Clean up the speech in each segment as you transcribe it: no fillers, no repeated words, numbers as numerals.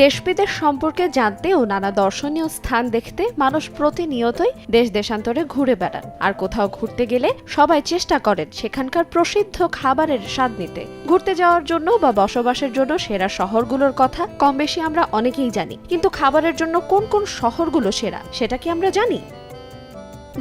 দেশ-বিদেশ সম্পর্কে জানতে ও নানা দর্শনীয় স্থান দেখতে মানুষ প্রতিনিয়তই দেশ দেশান্তরে ঘুরে বেড়ান। আর কোথাও ঘুরতে গেলে সবাই চেষ্টা করেন সেখানকার প্রসিদ্ধ খাবারের স্বাদ নিতে। ঘুরতে যাওয়ার জন্য বা বসবাসের জন্য সেরা শহরগুলোর কথা কম বেশি আমরা অনেকেই জানি, কিন্তু খাবারের জন্য কোন কোন শহরগুলো সেরা সেটা কি আমরা জানি?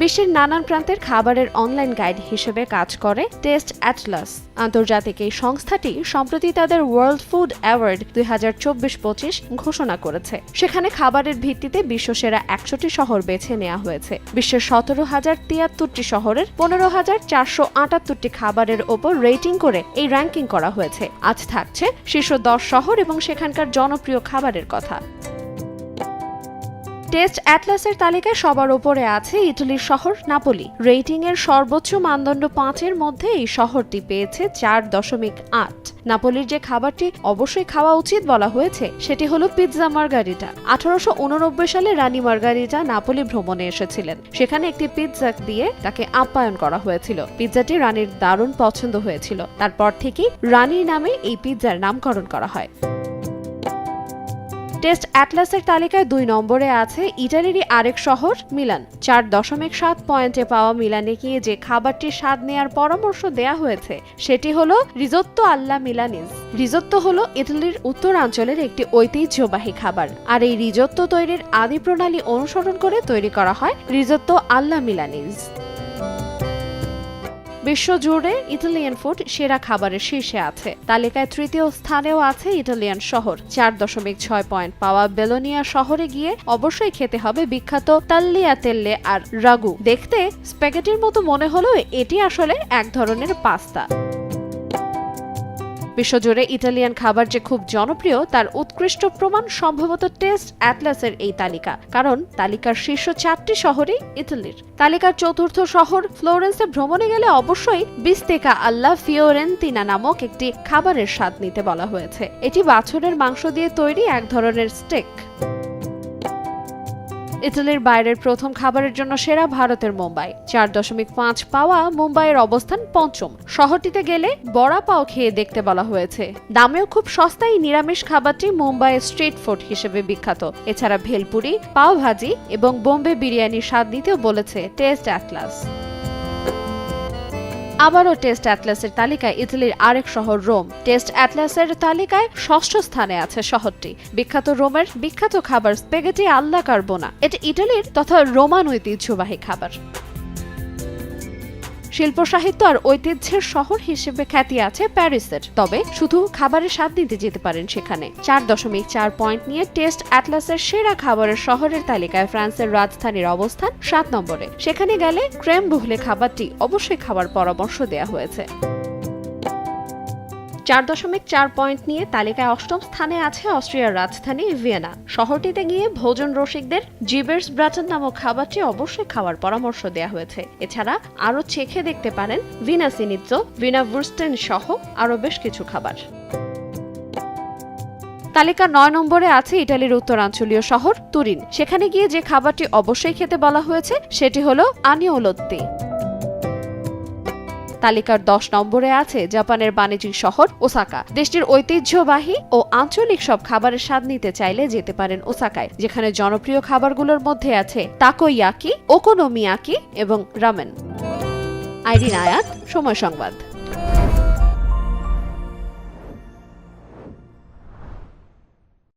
বিশ্বের নানান প্রান্তের খাবারের অনলাইন গাইড হিসেবে কাজ করে টেস্ট অ্যাটলাস। আন্তর্জাতিক এই সংস্থাটি সম্প্রতি তাদের ওয়ার্ল্ড ফুড অ্যাওয়ার্ড 2024-25 ঘোষণা করেছে। সেখানে খাবারের ভিত্তিতে বিশ্বসেরা 100টি শহর বেছে নেওয়া হয়েছে। বিশ্বের 17,073টি শহরের 15,478টি খাবারের ওপর রেটিং করে এই র্যাঙ্কিং করা হয়েছে। আজ থাকছে শীর্ষ 10 শহর এবং সেখানকার জনপ্রিয় খাবারের কথা। টেস্ট অ্যাটলাসের তালিকায় সবার উপরে আছে ইটালির শহর নাপোলি। রেটিং এর সর্বোচ্চ মানদণ্ড 5-এর মধ্যে এই শহরটি পেয়েছে 4.8। নাপোলির যে খাবারটি অবশ্যই খাওয়া উচিত বলা হয়েছে সেটি হলো পিৎজা মার্গারিটা। 1889 সালে রানী মার্গারিটা নাপোলি ভ্রমণে এসেছিলেন। সেখানে একটি পিৎজা দিয়ে তাকে আপ্যায়ন করা হয়েছিল। পিৎজাটি রানীর দারুণ পছন্দ হয়েছিল। তারপর থেকেই রানীর নামে এই পিৎজার নামকরণ করা হয়। টেস্ট অ্যাটলাসের তালিকায় 2 নম্বরে আছে ইটালিরই আরেক শহর মিলান। 4.7 পয়েন্টে পাওয়া মিলানে গিয়ে যে খাবারটির স্বাদ নেয়ার পরামর্শ দেয়া হয়েছে সেটি হলো রিজোত্তো আল্লা মিলানিজ। রিজোত্তো হলো ইটালির উত্তরাঞ্চলের একটি ঐতিহ্যবাহী খাবার, আর এই রিজোত্তো তৈরির আদি প্রণালী অনুসরণ করে তৈরি করা হয় রিজোত্তো আল্লা মিলানিজ। বিশ্বজুড়ে ইটালিয়ান ফুড সেরা খাবারের শীর্ষে আছে। তালিকায় 3য় স্থানেও আছে ইটালিয়ান শহর। 4.6 পয়েন্ট পাওয়া বেলোনিয়া শহরে গিয়ে অবশ্যই খেতে হবে বিখ্যাত তাল্লিয়াতেল্লে আর রাগু। দেখতে স্প্যাগেটির মতো মনে হলেও এটি আসলে এক ধরনের পাস্তা। বিশ্বজুড়ে ইটালিয়ান খাবার যে খুব জনপ্রিয় তার উৎকৃষ্ট প্রমাণ সম্ভবত টেস্ট অ্যাটলাসের এই তালিকা, কারণ তালিকার শীর্ষ 4টি শহরই ইটালির। তালিকার 4র্থ শহর ফ্লোরেন্সে ভ্রমণে গেলে অবশ্যই বিস্তেকা আল্লা ফিওরেন্তিনা নামক একটি খাবারের স্বাদ নিতে বলা হয়েছে। এটি বাছুরের মাংস দিয়ে তৈরি এক ধরনের স্টেক। ইটালির বাইরের প্রথম খাবারের জন্য সেরা ভারতের মুম্বাই। 4.5 পাওয়া মুম্বাইয়ের অবস্থান 5ম। শহরটিতে গেলে বড়া পাও খেয়ে দেখতে বলা হয়েছে। দামেও খুব সস্তায় নিরামিষ খাবারটি মুম্বাইয়ের স্ট্রিট ফুড হিসেবে বিখ্যাত। এছাড়া ভেলপুরি, পাও ভাজি এবং বোম্বে বিরিয়ানির স্বাদ নিতেও বলেছে টেস্ট অ্যাটলাস। আবারও টেস্ট অ্যাটলাসের তালিকায় ইতালির আরেক শহর রোম। টেস্ট অ্যাটলাসের তালিকায় 6ষ্ঠ স্থানে আছে শহরটি। বিখ্যাত রোমের বিখ্যাত খাবার স্প্যাগেটি আল্লা কার্বোনা। এটি ইটালির তথা রোমান ঐতিহ্যবাহী খাবার। শিল্প সাহিত্য আর ঐতিহ্যের শহর হিসেবে খ্যাতি আছে প্যারিসের। তবে শুধু খাবারের স্বাদ নিতে যেতে পারেন সেখানে। 4.4 পয়েন্ট নিয়ে টেস্ট অ্যাটলাসের সেরা খাবারের শহরের তালিকায় ফ্রান্সের রাজধানীর অবস্থান 7 নম্বরে। সেখানে গেলে ক্রেম বুহলে খাবারটি অবশ্যই খাবার পরামর্শ দেয়া হয়েছে। 4.4 পয়েন্ট নিয়ে তালিকায় 8ম স্থানে আছে অস্ট্রিয়ার রাজধানী ভিয়েনা। শহরটিতে গিয়ে ভোজন রসিকদের জিবের্স ব্রাটেন নামক খাবারটি অবশ্যই খাওয়ার পরামর্শ দেওয়া হয়েছে। এছাড়া আরও চেখে দেখতে পারেন ভিনা সিনিৎজো, ভিনা ভুরস্টেন সহ আরও বেশ কিছু খাবার। তালিকা 9 নম্বরে আছে ইটালির উত্তরাঞ্চলীয় শহর তুরিন। সেখানে গিয়ে যে খাবারটি অবশ্যই খেতে বলা হয়েছে সেটি হলো আনিওলোত্তি। তালিকার 10 নম্বরে আছে জাপানের বাণিজ্যিক শহর ওসাকা। দেশটির ঐতিহ্যবাহী ও আঞ্চলিক সব খাবারের স্বাদ নিতে চাইলে যেতে পারেন ওসাকায়, যেখানে জনপ্রিয় খাবারগুলোর মধ্যে আছে তাকোয়াকি, ওকোনোমিয়াকি এবং রামেন। আইরিন আয়াত, সময় সংবাদ।